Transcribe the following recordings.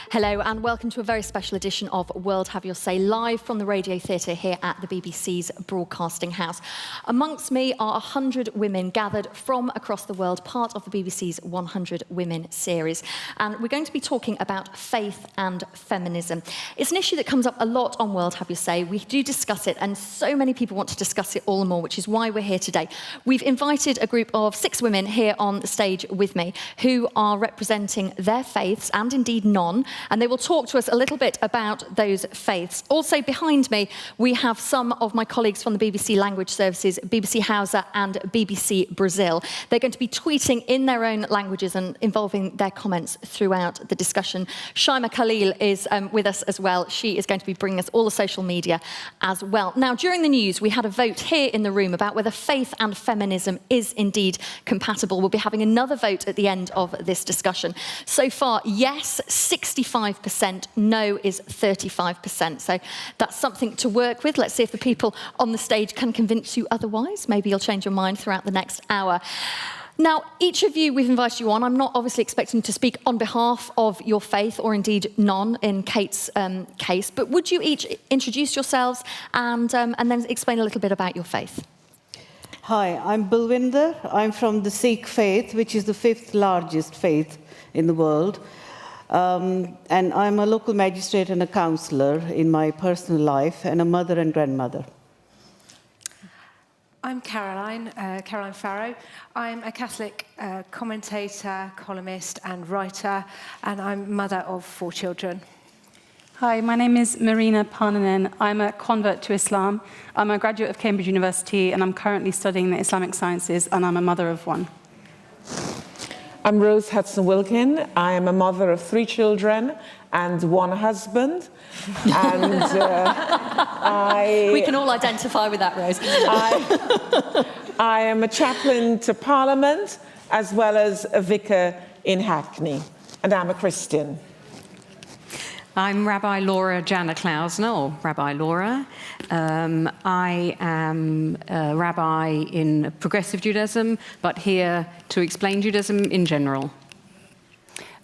Hello and welcome to a very special edition of World Have Your Say, live from the Radio Theatre here at the BBC's Broadcasting House. Amongst me are 100 women gathered from across the world, part of the BBC's 100 Women series. And we're going to be talking about faith and feminism. It's an issue that comes up a lot on World Have Your Say. We do discuss it, and so many people want to discuss it all and more, which is why we're here today. We've invited a group of 6 women here on the stage with me who are representing their faiths and indeed none. And they will talk to us a little bit about those faiths. Also behind me, we have some of my colleagues from the BBC Language Services, BBC Hausa and BBC Brazil. They're going to be tweeting in their own languages and involving their comments throughout the discussion. Shaima Khalil is with us as well. She is going to be bringing us all the social media as well. Now, during the news, we had a vote here in the room about whether faith and feminism is indeed compatible. We'll be having another vote at the end of this discussion. So far, yes, 65%, no is 35%. So that's something to work with. Let's see if the people on the stage can convince you otherwise. Maybe you'll change your mind throughout the next hour. Now, each of you, we've invited you on. I'm not obviously expecting to speak on behalf of your faith, or indeed none in Kate's case, but would you each introduce yourselves and then explain a little bit about your faith? Hi, I'm Balwinder. I'm from the Sikh faith, which is the 5th largest faith in the world. And I'm a local magistrate and a counsellor in my personal life, and a mother and grandmother. I'm Caroline Farrow. I'm a Catholic commentator, columnist and writer, and I'm mother of 4 children. Hi, my name is Marina Parnanen. I'm a convert to Islam. I'm a graduate of Cambridge University, and I'm currently studying the Islamic sciences, and I'm a mother of 1. I'm Rose Hudson-Wilkin. I am a mother of 3 children and 1 husband. And we can all identify with that, Rose. I am a chaplain to Parliament, as well as a vicar in Hackney. And I'm a Christian. I'm Rabbi Laura Jana Klausner, or Rabbi Laura. I am a rabbi in progressive Judaism, but here to explain Judaism in general.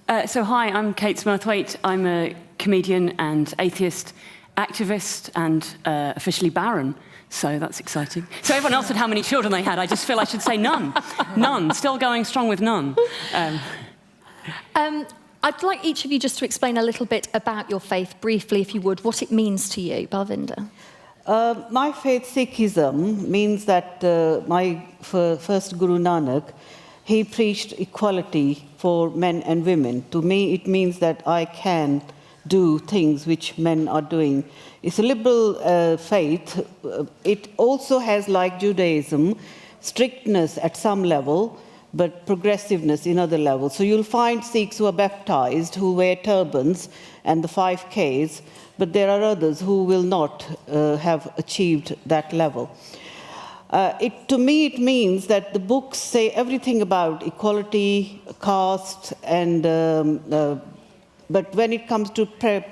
Hi, I'm Kate Smurthwaite. I'm a comedian and atheist activist and officially barren. So that's exciting. So everyone else said how many children they had. I just feel I should say none. None. Still going strong with none. I'd like each of you just to explain a little bit about your faith, briefly, if you would, what it means to you. Balwinder. My faith, Sikhism, means that my first Guru Nanak, he preached equality for men and women. To me, it means that I can do things which men are doing. It's a liberal faith. It also has, like Judaism, strictness at some level, but progressiveness in other levels. So you'll find Sikhs who are baptized, who wear turbans and the 5 Ks, but there are others who will not have achieved that level. To me, it means that the books say everything about equality, caste, and but when it comes to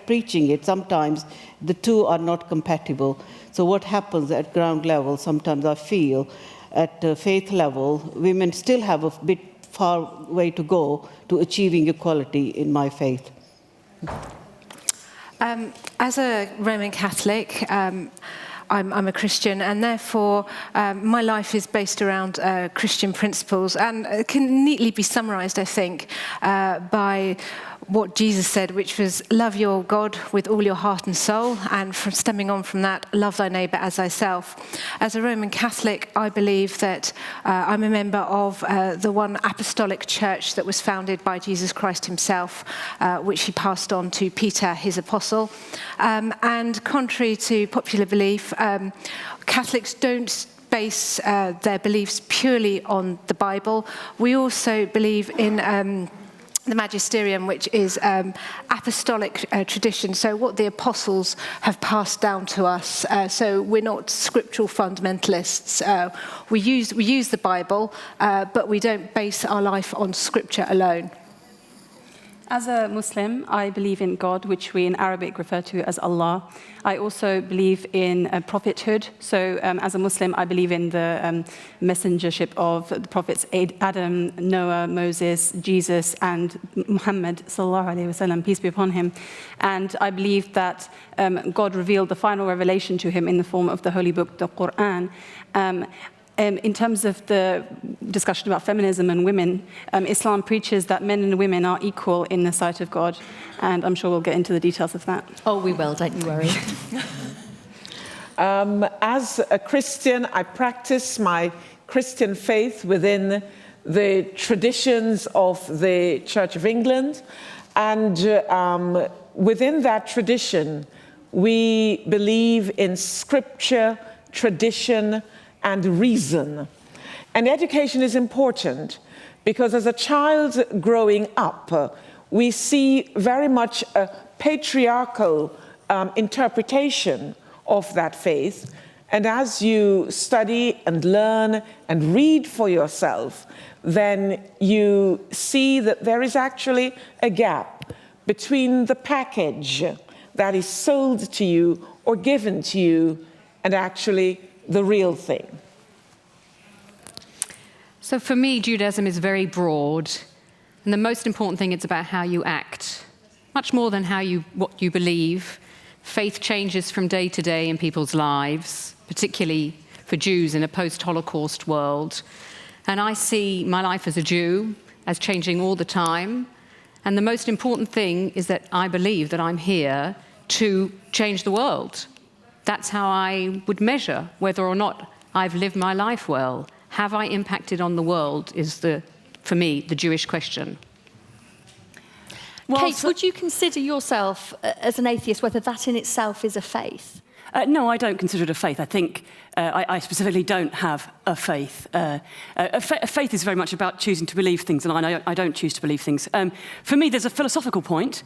preaching it, sometimes the two are not compatible. So what happens at ground level, sometimes I feel, at faith level, women still have a bit far way to go to achieving equality in my faith. As a Roman Catholic, I'm a Christian, and therefore my life is based around Christian principles, and it can neatly be summarised, I think, by what Jesus said, which was love your God with all your heart and soul, and from stemming on from that, love thy neighbour as thyself. As a Roman Catholic, I believe that I'm a member of the one apostolic church that was founded by Jesus Christ himself, which he passed on to Peter, his apostle. And contrary to popular belief, Catholics don't base their beliefs purely on the Bible. We also believe in the magisterium, which is apostolic tradition, so what the apostles have passed down to us. So we're not scriptural fundamentalists. We use the Bible, but we don't base our life on scripture alone. As a Muslim, I believe in God, which we in Arabic refer to as Allah. I also believe in prophethood. So as a Muslim, I believe in the messengership of the prophets Adam, Noah, Moses, Jesus, and Muhammad, sallallahu alaihi wasallam, peace be upon him. And I believe that God revealed the final revelation to him in the form of the holy book, the Quran. In terms of the discussion about feminism and women, Islam preaches that men and women are equal in the sight of God, and I'm sure we'll get into the details of that. Oh, we will, don't you worry. As a Christian, I practice my Christian faith within the traditions of the Church of England, and within that tradition, we believe in scripture, tradition, and reason. And education is important because as a child growing up, we see very much a patriarchal interpretation of that faith. And as you study and learn and read for yourself, then you see that there is actually a gap between the package that is sold to you or given to you and actually the real thing. So for me, Judaism is very broad, and the most important thing is about how you act, much more than what you believe. Faith changes from day to day in people's lives, particularly for Jews in a post-Holocaust world. And I see my life as a Jew as changing all the time. And the most important thing is that I believe that I'm here to change the world. That's how I would measure whether or not I've lived my life well. Have I impacted on the world is, for me, the Jewish question. Well, Kate, would you consider yourself as an atheist, whether that in itself is a faith? No, I don't consider it a faith. I think I specifically don't have a faith. A faith is very much about choosing to believe things, and I don't choose to believe things. For me, there's a philosophical point.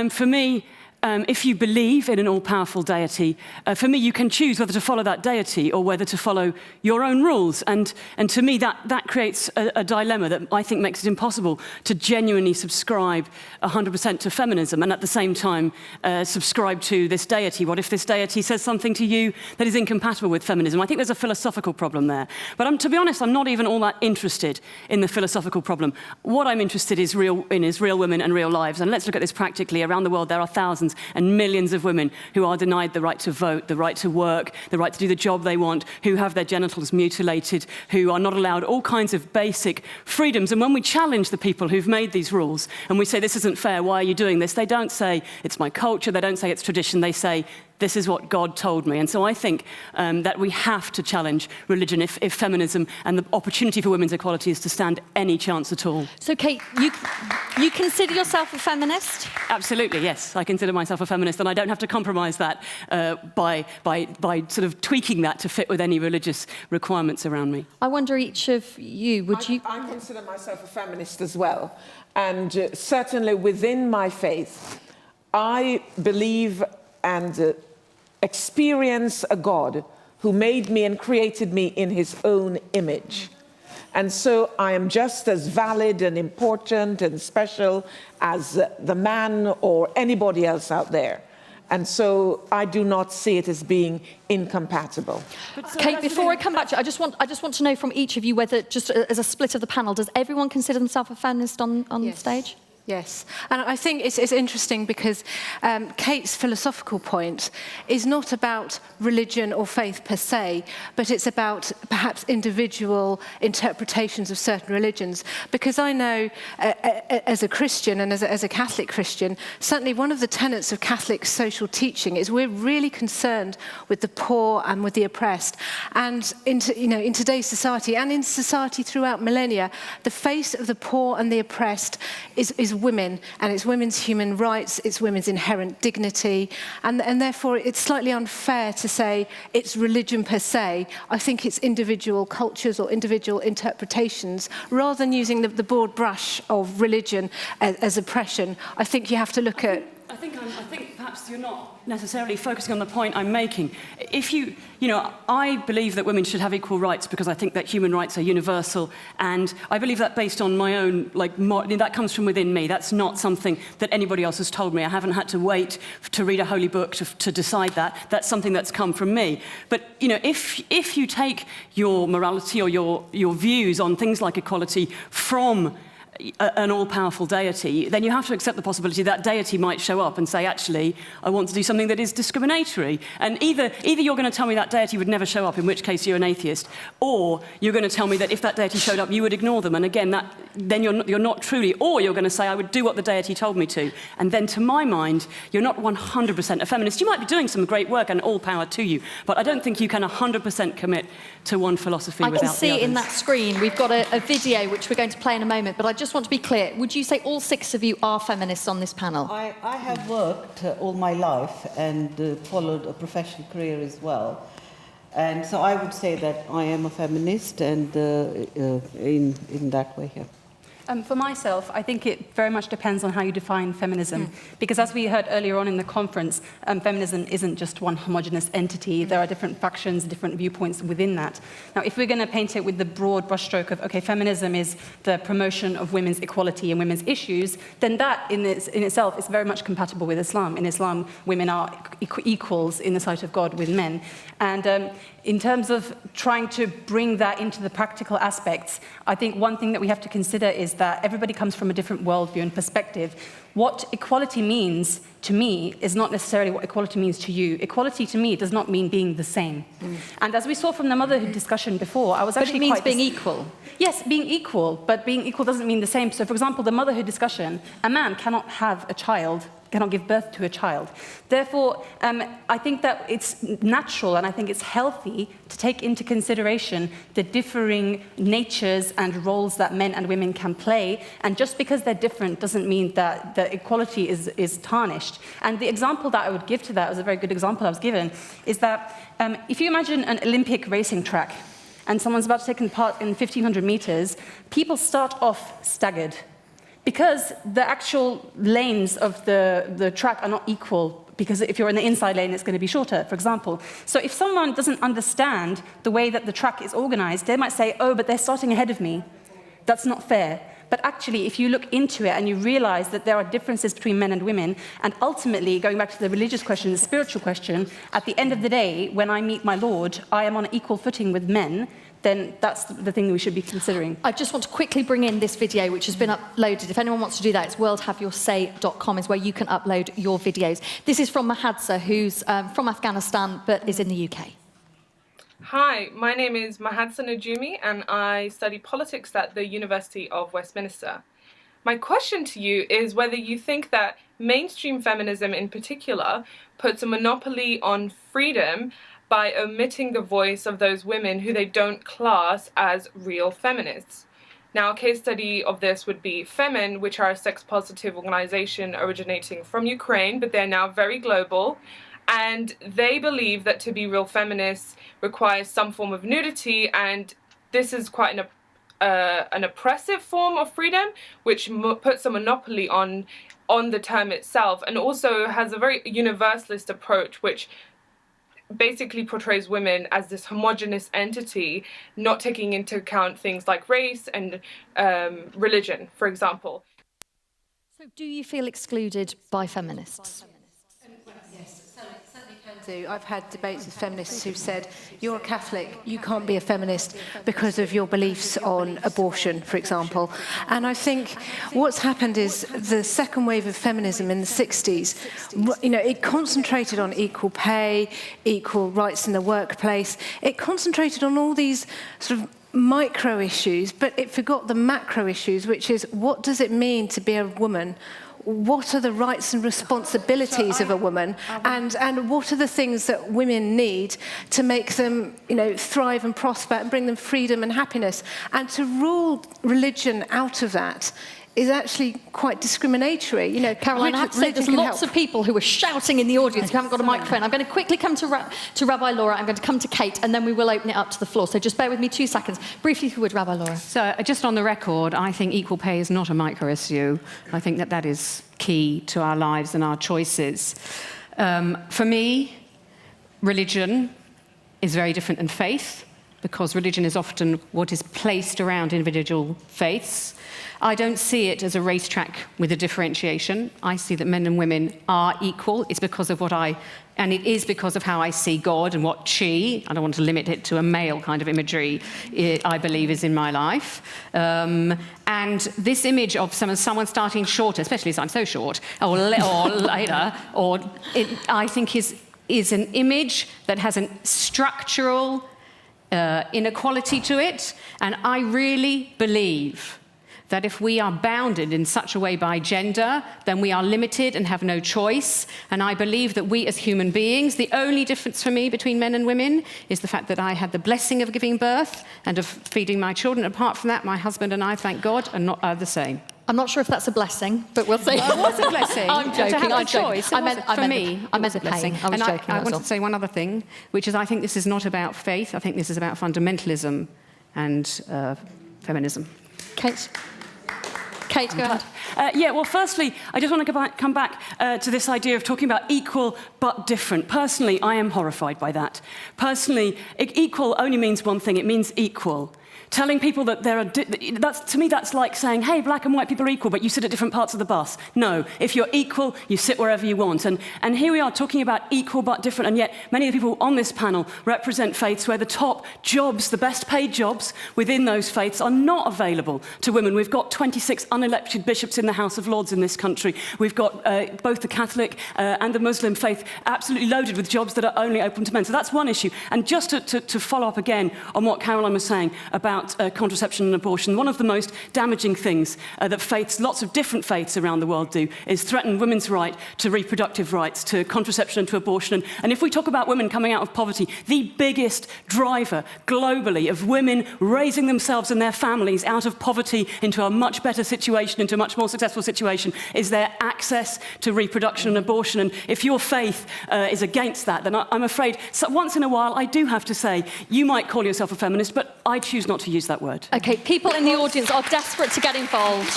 For me, if you believe in an all-powerful deity, for me, you can choose whether to follow that deity or whether to follow your own rules. And to me, that creates a dilemma that I think makes it impossible to genuinely subscribe 100% to feminism and at the same time subscribe to this deity. What if this deity says something to you that is incompatible with feminism? I think there's a philosophical problem there. But to be honest, I'm not even all that interested in the philosophical problem. What I'm interested is real women and real lives. And let's look at this practically. Around the world, there are thousands and millions of women who are denied the right to vote, the right to work, the right to do the job they want, who have their genitals mutilated, who are not allowed all kinds of basic freedoms. And when we challenge the people who've made these rules and we say, this isn't fair, why are you doing this? They don't say, it's my culture, they don't say it's tradition, they say, this is what God told me. And so I think that we have to challenge religion if feminism and the opportunity for women's equality is to stand any chance at all. So, Kate, you consider yourself a feminist? Absolutely, yes. I consider myself a feminist, and I don't have to compromise that by sort of tweaking that to fit with any religious requirements around me. I wonder, each of you, would you... I consider myself a feminist as well. And certainly within my faith, I believe and experience a God who made me and created me in his own image. And so I am just as valid and important and special as the man or anybody else out there. And so I do not see it as being incompatible. Kate, before I come back to you, I just want to know from each of you whether, just as a split of the panel, does everyone consider themselves a feminist on the stage? Yes, and I think it's interesting because Kate's philosophical point is not about religion or faith per se, but it's about perhaps individual interpretations of certain religions. Because I know, as a Christian and as a Catholic Christian, certainly one of the tenets of Catholic social teaching is we're really concerned with the poor and with the oppressed. And in today's society and in society throughout millennia, the face of the poor and the oppressed is women, and it's women's human rights, it's women's inherent dignity, and therefore it's slightly unfair to say it's religion per se. I think it's individual cultures or individual interpretations. Rather than using the broad brush of religion as oppression, I think you have to look at... I think perhaps you're not necessarily focusing on the point I'm making. If you know, I believe that women should have equal rights because I think that human rights are universal, and I believe that based on my own, that comes from within me. That's not something that anybody else has told me. I haven't had to wait to read a holy book to decide that. That's something that's come from me. But, you know, if you take your morality or your views on things like equality from an all-powerful deity, then you have to accept the possibility that deity might show up and say, actually, I want to do something that is discriminatory. And either you're going to tell me that deity would never show up, in which case you're an atheist, or you're going to tell me that if that deity showed up, you would ignore them. And again, then you're not truly, or you're going to say, I would do what the deity told me to. And then, to my mind, you're not 100% a feminist. You might be doing some great work, and all power to you, but I don't think you can 100% commit to one philosophy without the others. I can see in that screen, we've got a video which we're going to play in a moment, but I just want to be clear. Would you say all 6 of you are feminists on this panel? I have worked all my life and followed a professional career as well. And so I would say that I am a feminist, and in that way, yeah. For myself, I think it very much depends on how you define feminism. Because as we heard earlier on in the conference, feminism isn't just one homogenous entity. There are different factions, different viewpoints within that. Now, if we're going to paint it with the broad brushstroke of, okay, feminism is the promotion of women's equality and women's issues, then that in itself is very much compatible with Islam. In Islam, women are equals in the sight of God with men. And in terms of trying to bring that into the practical aspects, I think one thing that we have to consider is that everybody comes from a different worldview and perspective. What equality means to me is not necessarily what equality means to you. Equality to me does not mean being the same. And as we saw from the motherhood discussion before, I was actually But it means being equal. Yes, being equal, but being equal doesn't mean the same. So, for example, the motherhood discussion, a man cannot have a child, cannot give birth to a child. Therefore, I think that it's natural and I think it's healthy to take into consideration the differing natures and roles that men and women can play. And just because they're different doesn't mean that the equality is tarnished. And the example that I would give to that, was a very good example I was given, is that if you imagine an Olympic racing track and someone's about to take part in 1,500 meters, people start off staggered, because the actual lanes of the track are not equal, because if you're in the inside lane, it's going to be shorter, for example. So if someone doesn't understand the way that the track is organized, they might say, oh, but they're starting ahead of me. That's not fair. But actually, if you look into it and you realize that there are differences between men and women, and ultimately, going back to the religious question, the spiritual question, at the end of the day, when I meet my Lord, I am on equal footing with men, then that's the thing we should be considering. I just want to quickly bring in this video, which has been uploaded. If anyone wants to do that, it's worldhaveyoursay.com is where you can upload your videos. This is from Mahadsa, who's from Afghanistan, but is in the UK. Hi, my name is Mahadsa Najumi, and I study politics at the University of Westminster. My question to you is whether you think that mainstream feminism in particular puts a monopoly on freedom by omitting the voice of those women who they don't class as real feminists. Now, a case study of this would be Femin, which are a sex-positive organization originating from Ukraine, but they're now very global, and they believe that to be real feminists requires some form of nudity, and this is quite an oppressive form of freedom, which puts a monopoly on the term itself, and also has a very universalist approach, which basically portrays women as this homogenous entity, not taking into account things like race and religion, for example. So do you feel excluded by feminists? I've had debates with feminists who've said, you're a Catholic, you can't be a feminist because of your beliefs on abortion, for example. And I think what's happened is the second wave of feminism in the 60s, you know, it concentrated on equal pay, equal rights in the workplace. It concentrated on all these sort of micro issues, but it forgot the macro issues, which is, what does it mean to be a woman? What are the rights and responsibilities of a woman, and what are the things that women need to make them, you know, thrive and prosper and bring them freedom and happiness? And to rule religion out of that is actually quite discriminatory. You know, Caroline, I have to say there's lots of people who are shouting in the audience who haven't got a microphone. I'm going to quickly come to Rabbi Laura. I'm going to come to Kate, and then we will open it up to the floor. So just bear with me 2 seconds. Briefly, if you would, Rabbi Laura. So just on the record, I think equal pay is not a micro issue. I think that is key to our lives and our choices. For me, religion is very different than faith, because religion is often what is placed around individual faiths. I don't see it as a racetrack with a differentiation. I see that men and women are equal. It's because of and it is because of how I see God and what I don't want to limit it to a male kind of imagery, I believe is in my life. And this image of someone starting shorter, especially as I'm so short, or later, I think is an image that has a structural inequality to it. And I really believe that if we are bounded in such a way by gender, then we are limited and have no choice. And I believe that we as human beings, the only difference for me between men and women is the fact that I had the blessing of giving birth and of feeding my children. Apart from that, my husband and I, thank God, are the same. I'm not sure if that's a blessing, but we'll see. It was a blessing. I'm joking. To have I'm a choice. joking. For me, I meant the pain. I was joking. I wanted to say one other thing, which is I think this is not about faith. I think this is about fundamentalism and feminism. Kate, go ahead. Well, firstly, I just want to come back to this idea of talking about equal but different. Personally, I am horrified by that. Personally, equal only means one thing. It means equal. Telling people that to me, that's like saying, hey, black and white people are equal, but you sit at different parts of the bus. No, if you're equal, you sit wherever you want. And here we are talking about equal but different, and yet many of the people on this panel represent faiths where the top jobs, the best paid jobs within those faiths are not available to women. We've got 26 unelected bishops in the House of Lords in this country. We've got both the Catholic and the Muslim faith absolutely loaded with jobs that are only open to men. So that's one issue. And just to follow up again on what Caroline was saying about contraception and abortion, one of the most damaging things that lots of different faiths around the world do is threaten women's right to reproductive rights, to contraception and to abortion. And if we talk about women coming out of poverty, the biggest driver globally of women raising themselves and their families out of poverty into a much better situation, into a much more successful situation, is their access to reproduction and abortion. And if your faith is against that, then I'm afraid once in a while I do have to say, you might call yourself a feminist, but I choose not to use that word. Okay, people in the audience are desperate to get involved.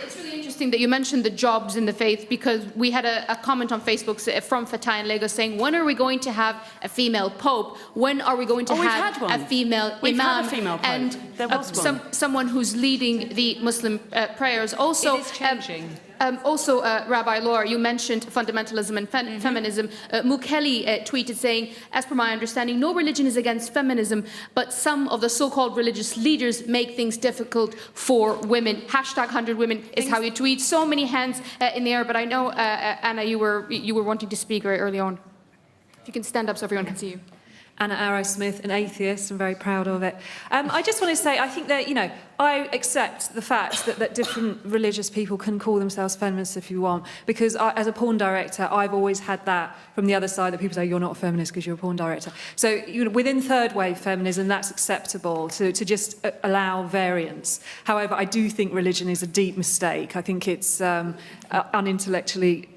It's really interesting that you mentioned the jobs in the faith, because we had a comment on Facebook from Fatah in Lagos saying, when are we going to have a female pope? When are we going to have a female We've imam? had a female pope. And there was someone who's leading the Muslim prayers. Also, it is changing. Rabbi Laura, you mentioned fundamentalism and feminism. Mukeli tweeted saying, as per my understanding, no religion is against feminism, but some of the so-called religious leaders make things difficult for women. Hashtag 100 women is how you tweet. So many hands in the air, but I know, Anna, you were wanting to speak very early on. If you can stand up so everyone can see you. Anna Arrowsmith, an atheist. I'm very proud of it. I just want to say, I think that, I accept the fact that different religious people can call themselves feminists if you want, because as a porn director, I've always had that from the other side, that people say, you're not a feminist because you're a porn director. So within third wave feminism, that's acceptable to just allow variance. However, I do think religion is a deep mistake. I think it's unintellectually,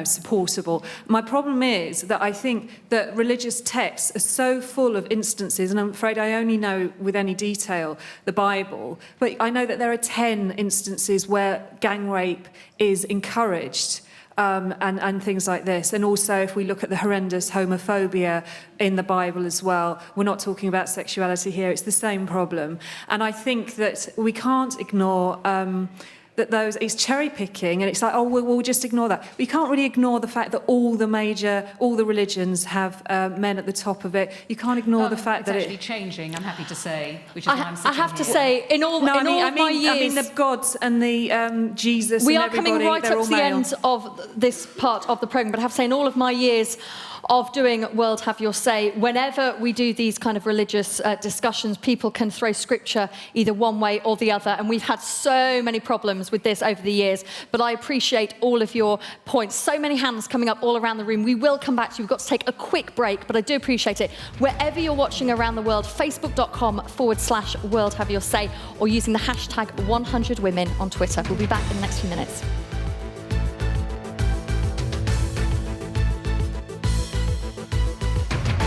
supportable. My problem is that I think that religious texts are so full of instances, and I'm afraid I only know with any detail the Bible, but I know that there are 10 instances where gang rape is encouraged. And things like this. And also, if we look at the horrendous homophobia in the Bible as well, we're not talking about sexuality here, it's the same problem. And I think that we can't ignore that it's cherry picking, and it's like, we'll just ignore that. We can't really ignore the fact that all the religions have men at the top of it. You can't ignore the fact that it's actually changing, I'm happy to say, which is why I'm sitting I have to here. say, in all my years... I mean, the gods and the Jesus we and are everybody, coming right they're up all to the male. end of this part of the programme, but I have to say, in all of my years of doing World Have Your Say, whenever we do these kind of religious discussions, people can throw scripture either one way or the other, and we've had so many problems with this over the years, but I appreciate all of your points. So many hands coming up all around the room. We will come back to you. We've got to take a quick break, but I do appreciate it. Wherever you're watching around the world, facebook.com/World Have Your Say, or using the hashtag 100women on Twitter. We'll be back in the next few minutes.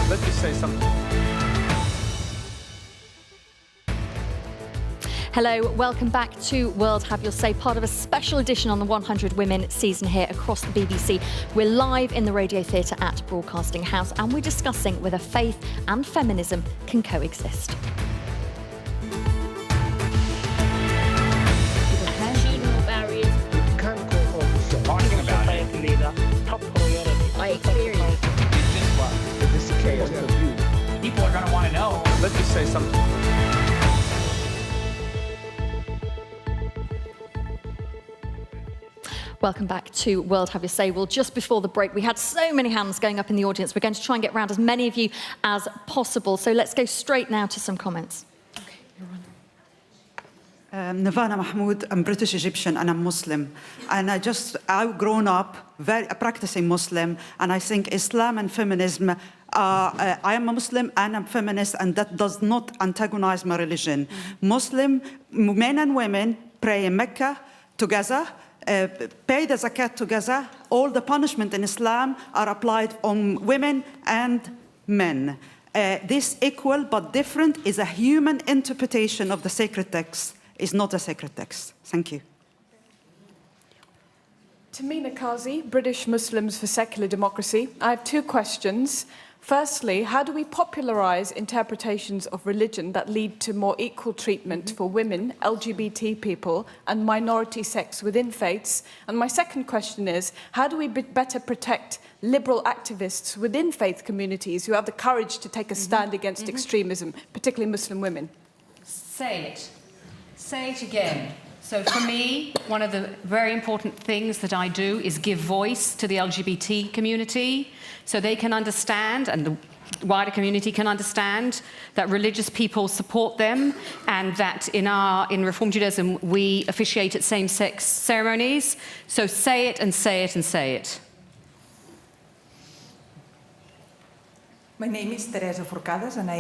Let me say something. Hello, welcome back to World Have Your Say, part of a special edition on the 100 Women season here across the BBC. We're live in the Radio Theatre at Broadcasting House, and we're discussing whether faith and feminism can coexist. People are going to want to know. Let's just say something. Welcome back to World Have Your Say. Well, just before the break, we had so many hands going up in the audience. We're going to try and get round as many of you as possible. So let's go straight now to some comments. Nirvana Mahmoud, I'm British Egyptian and I'm Muslim. And I've grown up a practicing Muslim, and I think Islam and feminism, I am a Muslim and I'm feminist, and that does not antagonize my religion. Muslim men and women pray in Mecca together, pay the zakat together. All the punishment in Islam are applied on women and men. This equal but different is a human interpretation of the sacred text. Is not a sacred text. Thank you. Tamina Kazi, British Muslims for Secular Democracy. I have two questions. Firstly, how do we popularise interpretations of religion that lead to more equal treatment for women, LGBT people, and minority sects within faiths? And my second question is, how do we better protect liberal activists within faith communities who have the courage to take a stand against extremism, particularly Muslim women? Say it. Say it again. So for me, one of the very important things that I do is give voice to the LGBT community so they can understand, and the wider community can understand, that religious people support them, and that in Reform Judaism we officiate at same-sex ceremonies. So say it and say it and say it. My name is Teresa Forcades, and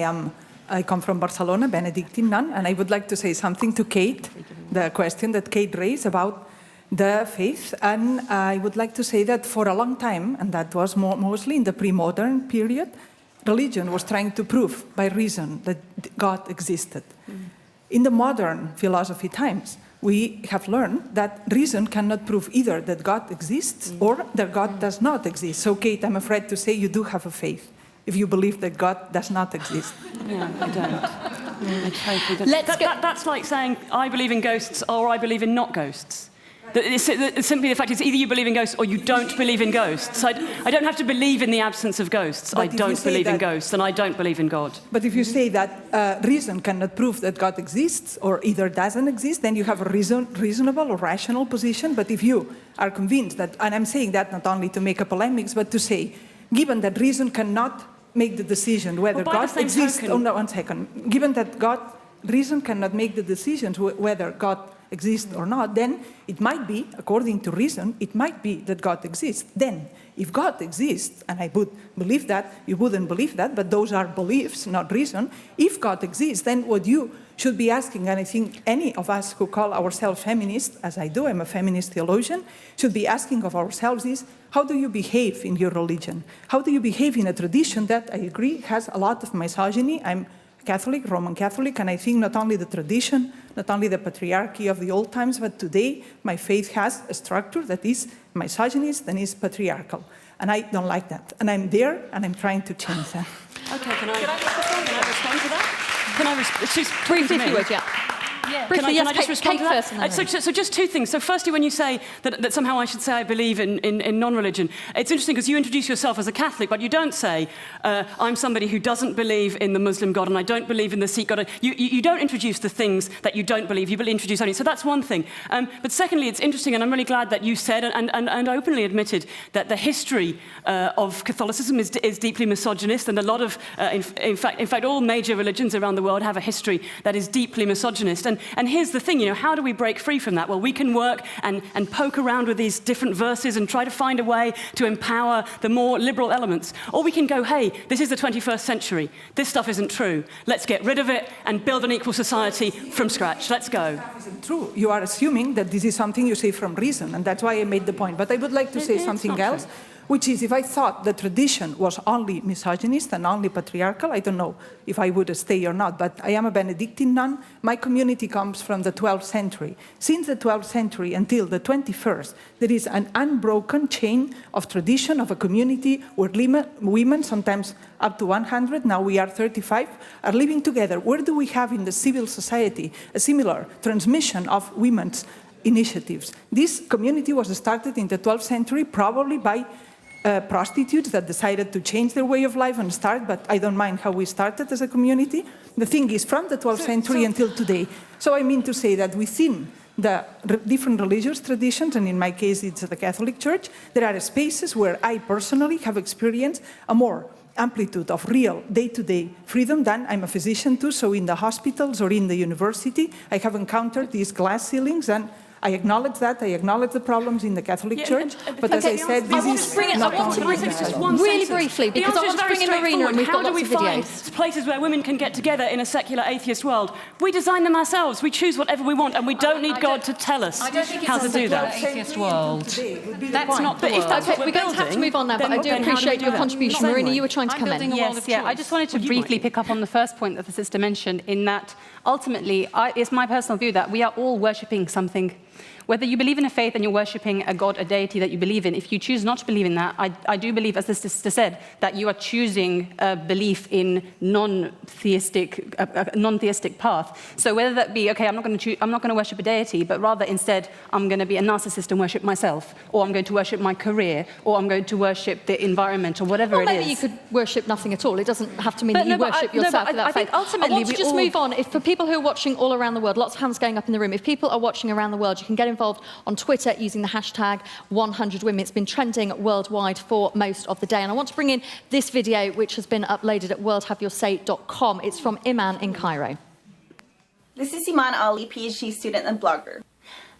I come from Barcelona, Benedictine nun, and I would like to say something to Kate, the question that Kate raised about the faith. And I would like to say that for a long time, and that was mostly in the pre-modern period, religion was trying to prove by reason that God existed. In the modern philosophy times, we have learned that reason cannot prove either that God exists or that God does not exist. So Kate, I'm afraid to say you do have a faith if you believe that God does not exist. Yeah, I don't. I totally don't. That's like saying, I believe in ghosts or I believe in not ghosts. It's simply the fact is either you believe in ghosts or you don't believe in ghosts. I don't have to believe in the absence of ghosts. I don't believe in ghosts, and I don't believe in God. But if you say that reason cannot prove that God exists or either doesn't exist, then you have a reasonable or rational position. But if you are convinced that, and I'm saying that not only to make a polemics, but to say, given that reason cannot make the decision whether God exists. Oh, no, 1 second. Given that reason cannot make the decisions whether God exists or not, then it might be, according to reason, it might be that God exists. Then, if God exists, and I would believe that, you wouldn't believe that, but those are beliefs, not reason. If God exists, then what you should be asking, and I think any of us who call ourselves feminists, as I do, I'm a feminist theologian, should be asking of ourselves is, how do you behave in your religion? How do you behave in a tradition that, I agree, has a lot of misogyny? I'm Catholic, Roman Catholic, and I think not only the tradition, not only the patriarchy of the old times, but today my faith has a structure that is misogynist and is patriarchal. And I don't like that. And I'm there, and I'm trying to change that. Okay, can I respond to that? Can I respond? Briefly, if you would, yeah. Briefly, can I just respond to that? So just two things. So firstly, when you say that somehow I should say I believe in non-religion, it's interesting because you introduce yourself as a Catholic, but you don't say, I'm somebody who doesn't believe in the Muslim God and I don't believe in the Sikh God. You don't introduce the things that you don't believe. You introduce only. So that's one thing. But secondly, it's interesting, and I'm really glad that you said and openly admitted that the history of Catholicism is deeply misogynist, and a lot of, in fact, all major religions around the world have a history that is deeply misogynist. And here's the thing, how do we break free from that? Well, we can work and poke around with these different verses and try to find a way to empower the more liberal elements. Or we can go, hey, this is the 21st century. This stuff isn't true. Let's get rid of it and build an equal society from scratch. Let's go. That isn't true. You are assuming that this is something you say from reason, and that's why I made the point. But I would like to say something else. which is if I thought the tradition was only misogynist and only patriarchal, I don't know if I would stay or not, but I am a Benedictine nun. My community comes from the 12th century. Since the 12th century until the 21st, there is an unbroken chain of tradition of a community where women, sometimes up to 100, now we are 35, are living together. Where do we have in the civil society a similar transmission of women's initiatives? This community was started in the 12th century, probably by prostitutes that decided to change their way of life and start, but I don't mind how we started as a community. The thing is, from the 12th century until today. So I mean to say that within the different religious traditions, and in my case it's the Catholic Church, there are spaces where I personally have experienced a more amplitude of real day-to-day freedom than I'm a physician too, so in the hospitals or in the university, I have encountered these glass ceilings, and I acknowledge that. I acknowledge the problems in the Catholic Church, but as I said, this is not only really briefly, because I want to bring in Marina and we've got lots of videos. How do we find places where women can get together in a secular atheist world? We design them ourselves. We choose whatever we want, and we don't need God to tell us how to do that. Atheist world. That's not the world. Okay, we're going to have to move on now, but I do appreciate your contribution. Marina, you were trying to come in. Yes, yeah. I just wanted to briefly pick up on the first point that the sister mentioned, in that ultimately, it's my personal view that we are all worshipping something. Whether you believe in a faith and you're worshipping a god, a deity that you believe in, if you choose not to believe in that, I do believe, as the sister said, that you are choosing a belief in non-theistic path. So whether that be, okay, I'm not going to worship a deity, but rather instead I'm going to be a narcissist and worship myself, or I'm going to worship my career, or I'm going to worship the environment, or whatever it is. Maybe you could worship nothing at all. It doesn't have to mean that you worship yourself for that faith. I think ultimately I want to just move on. If for people who are watching all around the world, lots of hands going up in the room, if people are watching around the world, you can get involved on Twitter using the hashtag 100women. It's been trending worldwide for most of the day. And I want to bring in this video, which has been uploaded at worldhaveyoursay.com. It's from Iman in Cairo. This is Iman Ali, PhD student and blogger.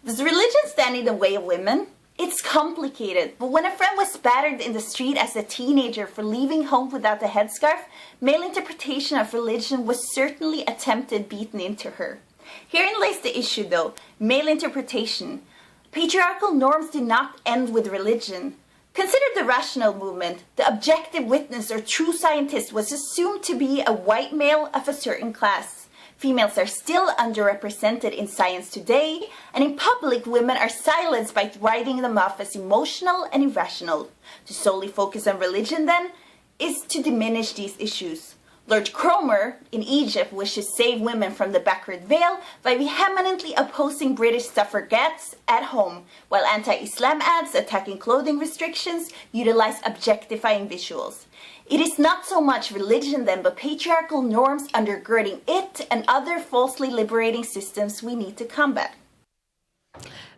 Does religion stand in the way of women? It's complicated, but when a friend was battered in the street as a teenager for leaving home without a headscarf, male interpretation of religion was certainly attempted beaten into her. Herein lays the issue though, male interpretation. Patriarchal norms do not end with religion. Consider the rational movement. The objective witness or true scientist was assumed to be a white male of a certain class. Females are still underrepresented in science today, and in public women are silenced by writing them off as emotional and irrational. To solely focus on religion then, is to diminish these issues. Lord Cromer in Egypt wished to save women from the backward veil by vehemently opposing British suffragettes at home, while anti-Islam ads attacking clothing restrictions utilize objectifying visuals. It is not so much religion then, but patriarchal norms undergirding it and other falsely liberating systems we need to combat.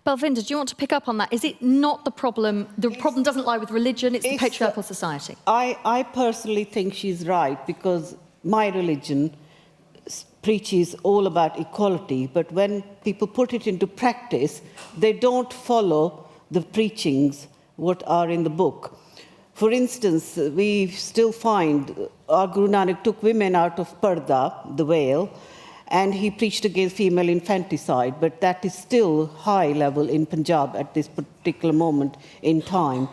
Balvinda, do you want to pick up on that? Is it not the problem? The problem doesn't lie with religion, it's the patriarchal society. I personally think she's right, because my religion preaches all about equality, but when people put it into practice, they don't follow the preachings what are in the book. For instance, we still find our Guru Nanak took women out of parda, the veil, and he preached against female infanticide, but that is still high level in Punjab at this particular moment in time.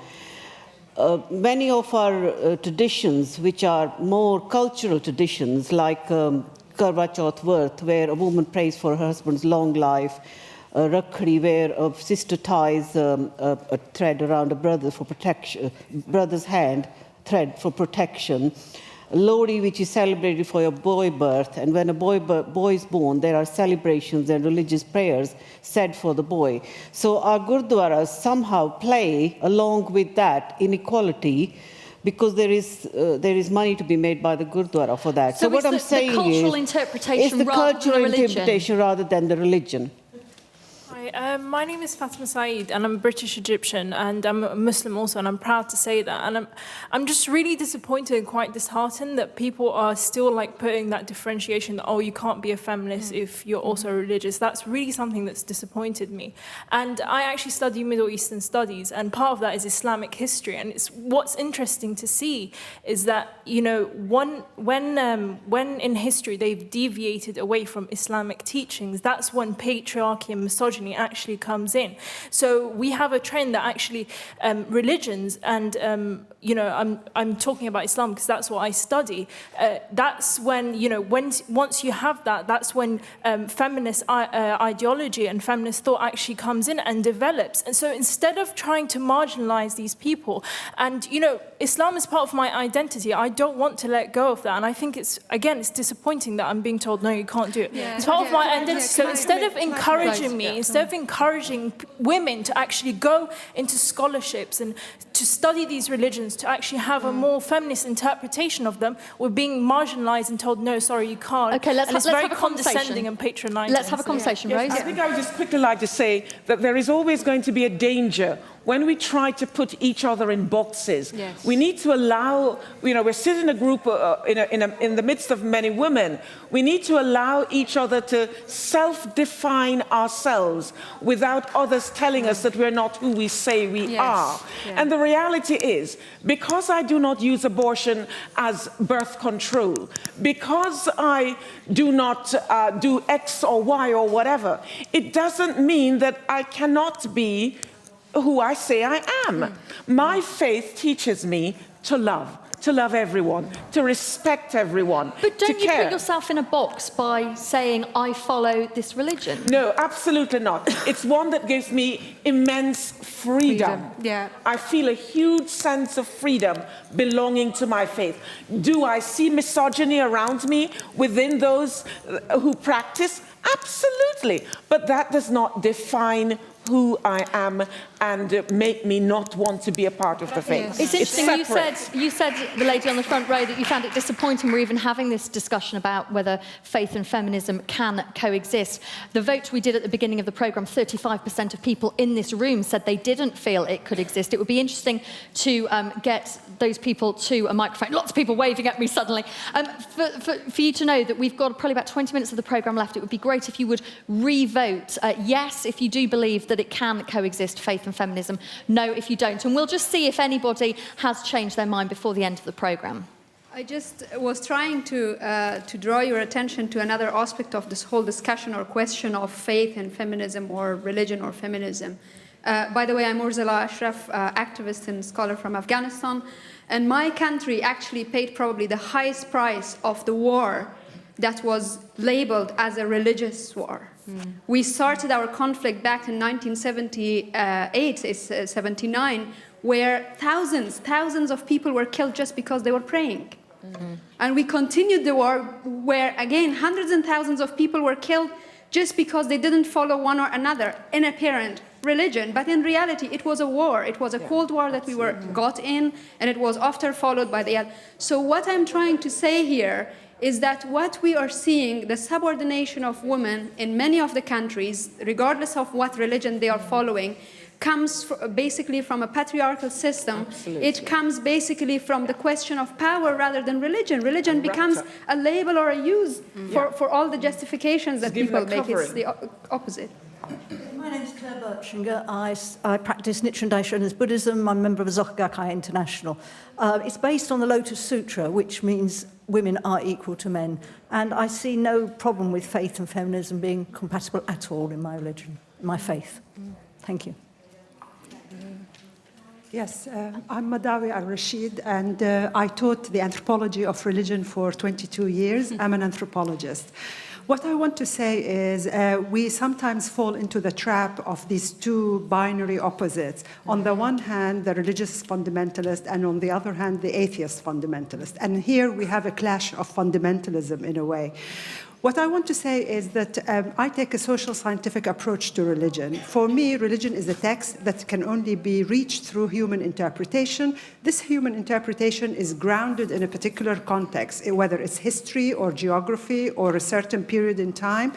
Many of our traditions, which are more cultural traditions, like Karwa Chauth Virth, where a woman prays for her husband's long life, Rakhdi, where a sister ties a thread around a brother for protection, brother's hand, thread for protection. Lodi, which is celebrated for a boy birth, and when a boy is born, there are celebrations and religious prayers said for the boy. So our gurdwaras somehow play along with that inequality, because there is money to be made by the gurdwara for that. So what I'm saying is, it's the cultural interpretation rather than the religion. Hi, my name is Fatima Saeed, and I'm British Egyptian, and I'm a Muslim also, and I'm proud to say that. And I'm just really disappointed and quite disheartened that people are still like putting that differentiation that, oh, you can't be a feminist if you're also religious. That's really something that's disappointed me. And I actually study Middle Eastern studies, and part of that is Islamic history. And it's what's interesting to see is that, you know, when in history they've deviated away from Islamic teachings, that's when patriarchy and misogyny actually comes in. So we have a trend that actually religions and, I'm talking about Islam because that's what I study. That's when, once you have that, that's when feminist ideology and feminist thought actually comes in and develops. And so instead of trying to marginalize these people, and, Islam is part of my identity, I don't want to let go of that. And I think it's disappointing that I'm being told, no, you can't do it. Yeah. It's part of my identity. So instead of encouraging women to actually go into scholarships and to study these religions, to actually have a more feminist interpretation of them, we're being marginalized and told, no, sorry, you can't. Okay, let's it's have very a condescending and patronizing. Let's have a conversation, Rose. I think I would just quickly like to say that there is always going to be a danger when we try to put each other in boxes. Yes. We need to allow, we're sitting in a group in the midst of many women. We need to allow each other to self-define ourselves without others telling us that we're not who we say we are. Yeah. And the reality is, because I do not use abortion as birth control, because I do not do X or Y or whatever, it doesn't mean that I cannot be who I say I am. My faith teaches me to love everyone, to respect everyone, But don't to you care. put yourself in a box by saying, I follow this religion? No, absolutely not. It's one that gives me immense freedom. Yeah. I feel a huge sense of freedom belonging to my faith. Do I see misogyny around me within those who practice? Absolutely. But that does not define who I am and make me not want to be a part of the faith. It's interesting, you said, the lady on the front row, that you found it disappointing we're even having this discussion about whether faith and feminism can coexist. The vote we did at the beginning of the programme, 35% of people in this room said they didn't feel it could exist. It would be interesting to get those people to a microphone. Lots of people waving at me suddenly. For you to know that we've got probably about 20 minutes of the programme left, it would be great if you would re-vote. Yes, if you do believe that it can coexist, faith and feminism. No, if you don't. And we'll just see if anybody has changed their mind before the end of the programme. I just was trying to draw your attention to another aspect of this whole discussion or question of faith and feminism or religion or feminism. By the way, I'm Urzula Ashraf, activist and scholar from Afghanistan. And my country actually paid probably the highest price of the war that was labeled as a religious war. We started our conflict back in 1978, 79, where thousands of people were killed just because they were praying. And we continued the war where, again, hundreds and thousands of people were killed just because they didn't follow one or another in apparent religion. But in reality, it was a war. It was a Cold War that we got in, and it was after followed by the other. So what I'm trying to say here is that what we are seeing, the subordination of women in many of the countries, regardless of what religion they are following, comes basically from a patriarchal system. Absolutely. It comes basically from the question of power rather than religion. Religion becomes a label or a use for all the justifications that people make. It's the opposite. My name is Claire Birchinger. I practice Nichiren Daishonin Buddhism. I'm a member of Zoka Gakkai International. It's based on the Lotus Sutra, which means women are equal to men. And I see no problem with faith and feminism being compatible at all in my religion, my faith. Thank you. Yes, I'm Madawi al-Rashid, and I taught the anthropology of religion for 22 years. I'm an anthropologist. What I want to say is we sometimes fall into the trap of these two binary opposites. On the one hand, the religious fundamentalist, and on the other hand, the atheist fundamentalist. And here we have a clash of fundamentalism in a way. What I want to say is that I take a social scientific approach to religion. For me, religion is a text that can only be reached through human interpretation. This human interpretation is grounded in a particular context, whether it's history or geography or a certain period in time.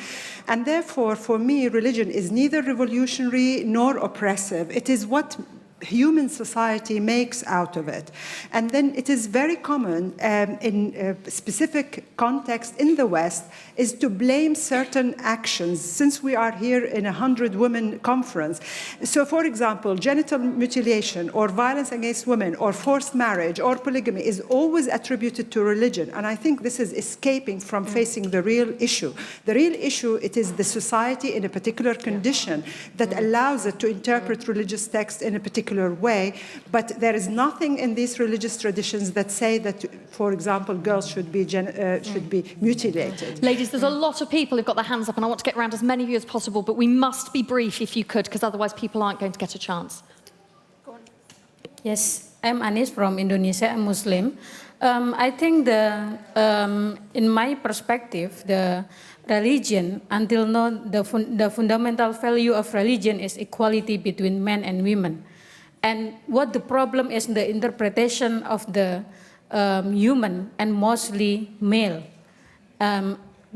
And therefore, for me, religion is neither revolutionary nor oppressive. It is what human society makes out of it. And then it is very common in a specific context in the West is to blame certain actions, since we are here in a 100-women conference. So, for example, genital mutilation or violence against women or forced marriage or polygamy is always attributed to religion. And I think this is escaping from facing the real issue. The real issue, it is the society in a particular condition that allows it to interpret religious texts in a particular way. But there is nothing in these religious traditions that say that, for example, girls should be mutilated. Ladies, there's a lot of people who've got their hands up, and I want to get around as many of you as possible, but we must be brief if you could, because otherwise people aren't going to get a chance. Yes, I'm Anis from Indonesia. I'm Muslim. I think in my perspective, the religion, until now, the fundamental value of religion is equality between men and women. And what the problem is the interpretation of the human and mostly male.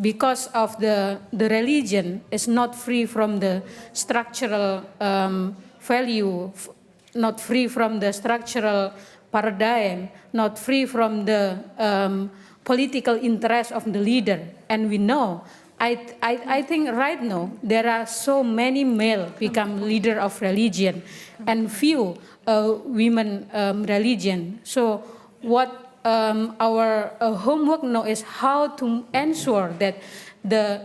Because of the religion is not free from the structural value, not free from the structural paradigm, not free from the political interest of the leader. And we know, I think right now, there are so many male become leader of religion and few women religion. So what our homework now is how to ensure that the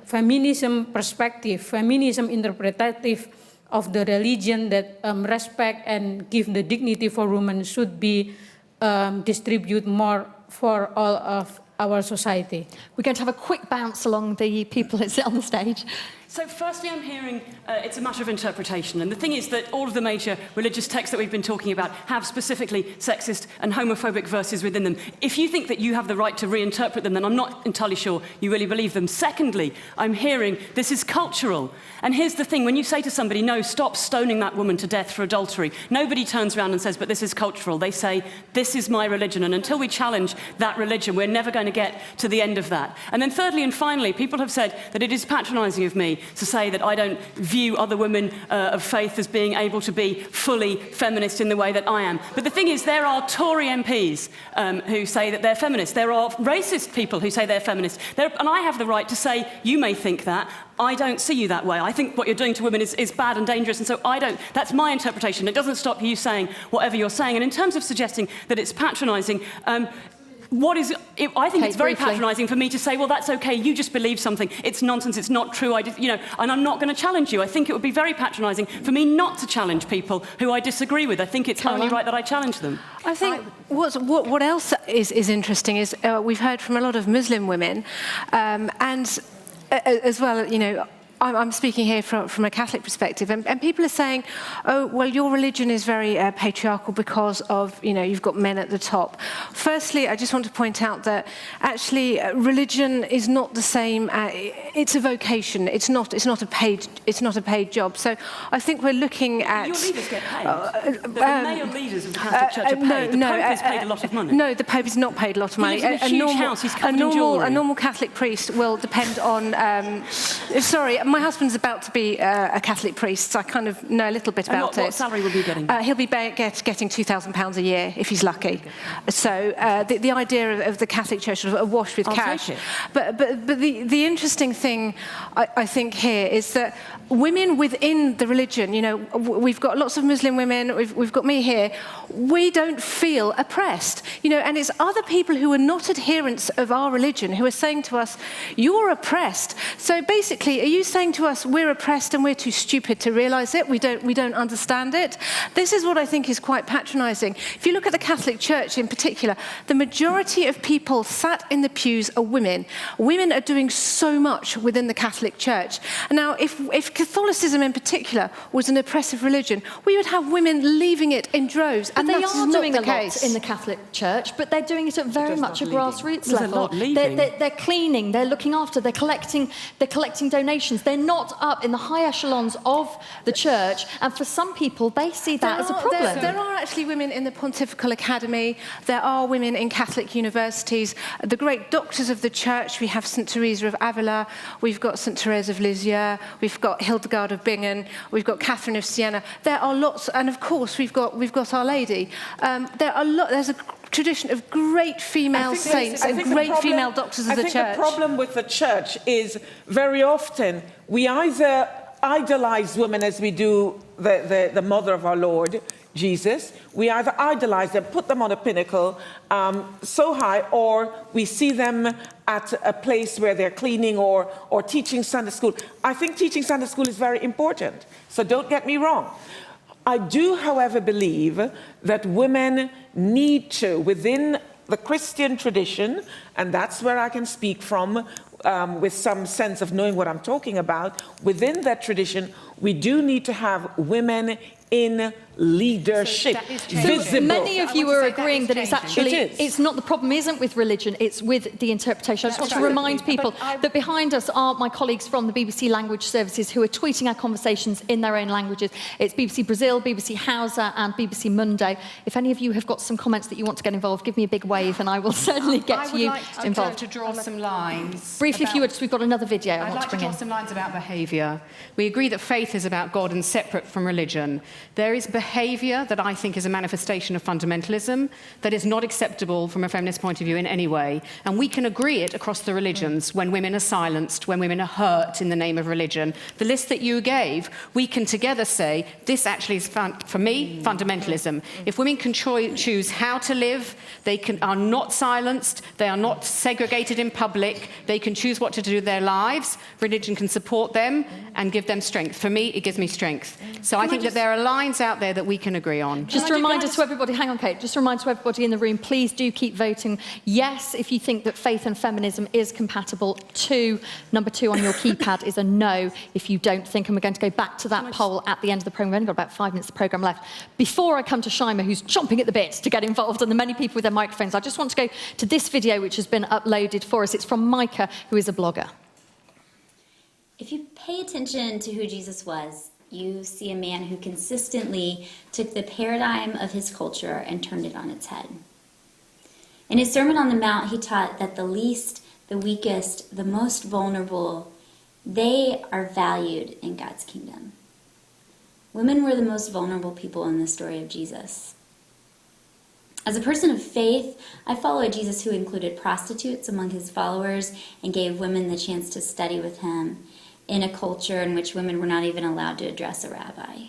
feminism perspective, feminism interpretative of the religion that respect and give the dignity for women should be distributed more for all of our society. We're going to have a quick bounce along the people that sit on the stage. So firstly, I'm hearing it's a matter of interpretation. And the thing is that all of the major religious texts that we've been talking about have specifically sexist and homophobic verses within them. If you think that you have the right to reinterpret them, then I'm not entirely sure you really believe them. Secondly, I'm hearing this is cultural. And here's the thing, when you say to somebody, no, stop stoning that woman to death for adultery, nobody turns around and says, but this is cultural. They say, this is my religion. And until we challenge that religion, we're never going to get to the end of that. And then thirdly and finally, people have said that it is patronizing of me to say that I don't view other women of faith as being able to be fully feminist in the way that I am. But the thing is, there are Tory MPs who say that they're feminists. There are racist people who say they're feminists. And I have the right to say, you may think that. I don't see you that way. I think what you're doing to women is bad and dangerous, and so I don't. That's my interpretation. It doesn't stop you saying whatever you're saying. And in terms of suggesting that it's patronising, I think it's very patronising for me to say, well, that's okay, you just believe something. It's nonsense, it's not true, and I'm not going to challenge you. I think it would be very patronising for me not to challenge people who I disagree with. I think it's only right that I challenge them. I think what else is interesting is we've heard from a lot of Muslim women, and as well, I'm speaking here from a Catholic perspective, and people are saying, oh, well, your religion is very patriarchal because of, you've got men at the top. Firstly, I just want to point out that actually religion is not the same. It's a vocation. It's not a paid job. So I think we're looking at. Your leaders get paid. The male leaders of the Catholic Church are paid. The Pope is paid a lot of money. No, the Pope is not paid a lot of money. He lives in a huge house. He's covered in jewellery. A normal Catholic priest will depend on. Sorry. My husband's about to be a Catholic priest, so I kind of know a little bit about it. What salary will he be getting? He'll be getting £2,000 a year if he's lucky. So the idea of the Catholic Church sort of awash with cash. But the interesting thing I think here is that women within the religion, we've got lots of Muslim women, we've got me here, we don't feel oppressed, and it's other people who are not adherents of our religion who are saying to us, you're oppressed. So basically, are you saying to us we're oppressed and we're too stupid to realise it? We don't understand it. This is what I think is quite patronising. If you look at the Catholic Church in particular, the majority of people sat in the pews are women. Women are doing so much within the Catholic Church. And now, if Catholicism in particular was an oppressive religion, we would have women leaving it in droves. But they are doing a lot in the Catholic Church, but they're doing it at very much a grassroots level. They're cleaning, they're looking after, they're collecting donations. They're not up in the high echelons of the church, and for some people, they see that as a problem. There are actually women in the Pontifical Academy. There are women in Catholic universities. The great doctors of the church, we have St. Teresa of Avila, we've got St. Therese of Lisieux, we've got Hildegard of Bingen, we've got Catherine of Siena. There are lots, and of course, we've got Our Lady. There's a tradition of great female saints and great female doctors of the church. I think the problem with the church is very often we either idolize women as we do the mother of our Lord, Jesus. We either idolize them, put them on a pinnacle so high, or we see them at a place where they're cleaning or teaching Sunday school. I think teaching Sunday school is very important, so don't get me wrong. I do, however, believe that women need to, within the Christian tradition, and that's where I can speak from with some sense of knowing what I'm talking about, within that tradition, we do need to have women in leadership, visible. Many of you are agreeing that it's actually, it's not, the problem isn't with religion, it's with the interpretation. I just want to remind people that behind us are my colleagues from the BBC Language Services who are tweeting our conversations in their own languages. It's BBC Brazil, BBC Hausa and BBC Mundo. If any of you have got some comments that you want to get involved, give me a big wave and I will certainly get you involved. To draw some lines. Briefly, if you would, we've got another video I want to bring in. I'd like to draw some lines about behaviour. We agree that faith is about God and separate from religion. There is behaviour that I think is a manifestation of fundamentalism that is not acceptable from a feminist point of view in any way. And we can agree it across the religions when women are silenced, when women are hurt in the name of religion. The list that you gave, we can together say, this actually is, for me, fundamentalism. If women can choose how to live, they are not silenced, they are not segregated in public, they can choose what to do with their lives, religion can support them and give them strength. For me, it gives me strength. So I think that there are lines out there that we can agree on. Just a reminder to everybody, hang on Kate, just a reminder to everybody in the room, please do keep voting yes if you think that faith and feminism is compatible. Number 2 on your keypad is a no if you don't think, and we're going to go back to that poll at the end of the programme. We've only got about 5 minutes of the programme left. Before I come to Shaima, who's chomping at the bit to get involved, and the many people with their microphones, I just want to go to this video which has been uploaded for us. It's from Micah, who is a blogger. If you pay attention to who Jesus was, you see a man who consistently took the paradigm of his culture and turned it on its head. In his Sermon on the Mount, he taught that the least, the weakest, the most vulnerable, they are valued in God's kingdom. Women were the most vulnerable people in the story of Jesus. As a person of faith, I follow a Jesus who included prostitutes among his followers and gave women the chance to study with him in a culture in which women were not even allowed to address a rabbi.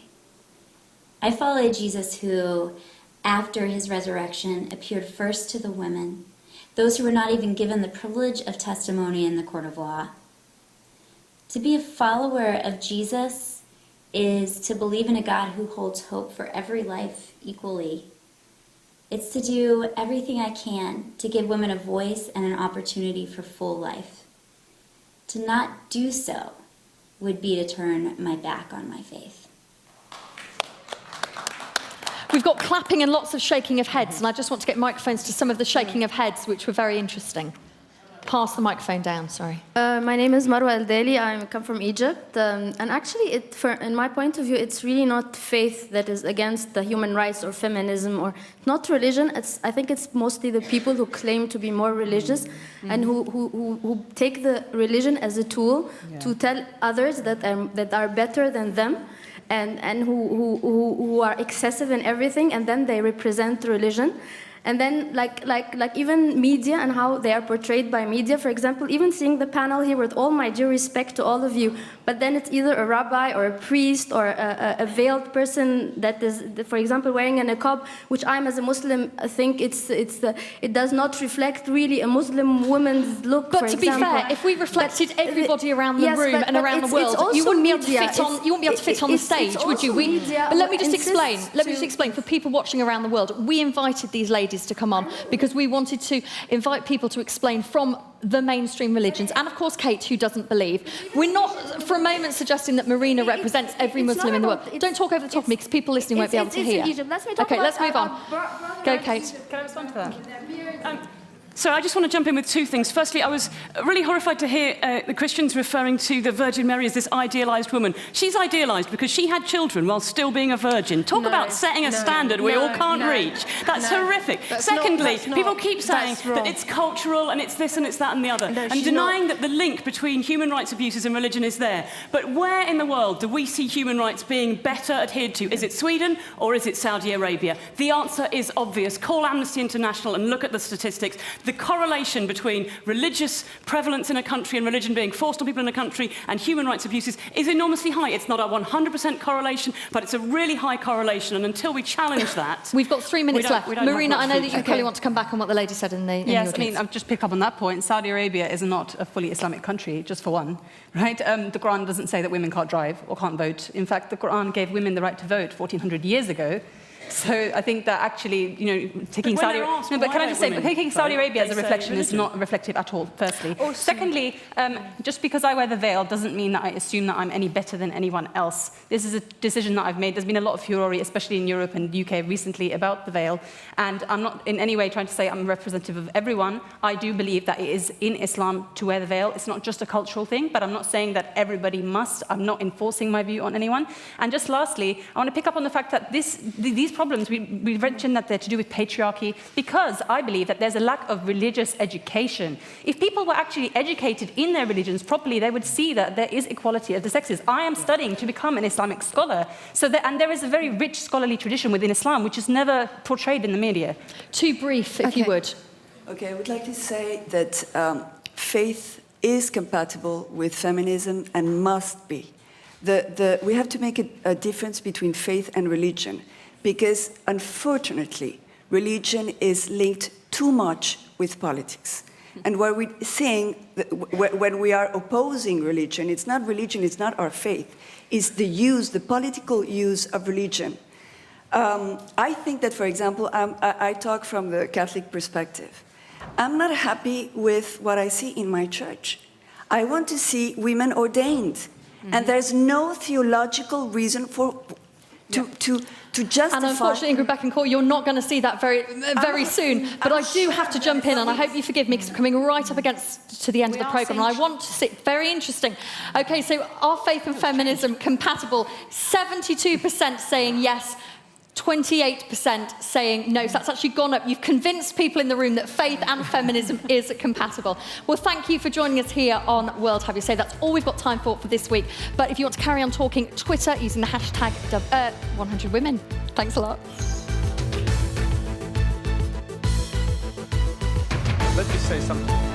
I follow a Jesus who, after his resurrection, appeared first to the women, those who were not even given the privilege of testimony in the court of law. To be a follower of Jesus is to believe in a God who holds hope for every life equally. It's to do everything I can to give women a voice and an opportunity for full life. To not do so would be to turn my back on my faith. We've got clapping and lots of shaking of heads, and I just want to get microphones to some of the shaking of heads, which were very interesting. Pass the microphone down, sorry. My name is Marwa El-Daili. I come from Egypt. And actually, in my point of view, it's really not faith that is against the human rights or feminism or not religion. I think it's mostly the people who claim to be more religious and who take the religion as a tool to tell others that are better than them and who are excessive in everything, and then they represent the religion. And then, like even media and how they are portrayed by media, for example, even seeing the panel here, with all my due respect to all of you, but then it's either a rabbi or a priest or a veiled person that is, for example, wearing a niqab, which I'm, as a Muslim, think it does not reflect really a Muslim woman's look. But to be fair, if we reflected everybody around the room and around the world, you wouldn't be able to fit on. You wouldn't be able to fit on the stage, would you? But let me just explain. Let me just explain for people watching around the world. We invited these ladies to come on because we wanted to invite people to explain from the mainstream religions, and of course Kate, who doesn't believe. We're not for a moment suggesting that Marina represents every Muslim in the world. Don't talk over the top of me because people listening won't be able to hear. Let's Okay, let's move on. Go, Kate. Can I respond to that? So I just want to jump in with two things. Firstly, I was really horrified to hear the Christians referring to the Virgin Mary as this idealised woman. She's idealised because she had children while still being a virgin. Talk about setting a standard we all can't reach. That's horrific. Secondly, people keep saying that it's cultural and it's this and it's that and the other, and denying that the link between human rights abuses and religion is there. But where in the world do we see human rights being better adhered to? Is it Sweden or is it Saudi Arabia? The answer is obvious. Call Amnesty International and look at the statistics. The correlation between religious prevalence in a country and religion being forced on people in a country and human rights abuses is enormously high. It's not a 100% correlation, but it's a really high correlation, and until we challenge that... We've got 3 minutes left. Marina, I know that you probably want to come back on what the lady said in the Yes, I mean, I've just picked up on that point. Saudi Arabia is not a fully Islamic country, just for one, right? The Quran doesn't say that women can't drive or can't vote. In fact, the Quran gave women the right to vote 1,400 years ago. So I think that actually, taking Saudi Arabia as a reflection is not reflective at all, firstly. Secondly, just because I wear the veil doesn't mean that I assume that I'm any better than anyone else. This is a decision that I've made. There's been a lot of furore, especially in Europe and the UK recently, about the veil. And I'm not in any way trying to say I'm representative of everyone. I do believe that it is in Islam to wear the veil. It's not just a cultural thing, but I'm not saying that everybody must. I'm not enforcing my view on anyone. And just lastly, I want to pick up on the fact that these problems, we mentioned that they're to do with patriarchy, because I believe that there's a lack of religious education. If people were actually educated in their religions properly, they would see that there is equality of the sexes. I am studying to become an Islamic scholar, and there is a very rich scholarly tradition within Islam, which is never portrayed in the media. Too brief, if you would. Okay, I would like to say that faith is compatible with feminism and must be. We have to make a difference between faith and religion, because unfortunately, religion is linked too much with politics. And what we're saying, when we are opposing religion, it's not our faith, it's the political use of religion. I think that, for example, I talk from the Catholic perspective. I'm not happy with what I see in my church. I want to see women ordained. And there's no theological reason to justify... And unfortunately, Ingrid Betancourt, you're not going to see that very soon. But I do have to jump in, and I hope you forgive me, because we're coming right up to the end of the programme, and I want to see... Very interesting. OK, so are faith and feminism compatible? 72% saying yes, 28% saying no. So that's actually gone up. You've convinced people in the room that faith and feminism is compatible. Well, thank you for joining us here on World Have You Say. That's all we've got time for this week. But if you want to carry on talking, Twitter using the hashtag 100women. Thanks a lot. Let me say something.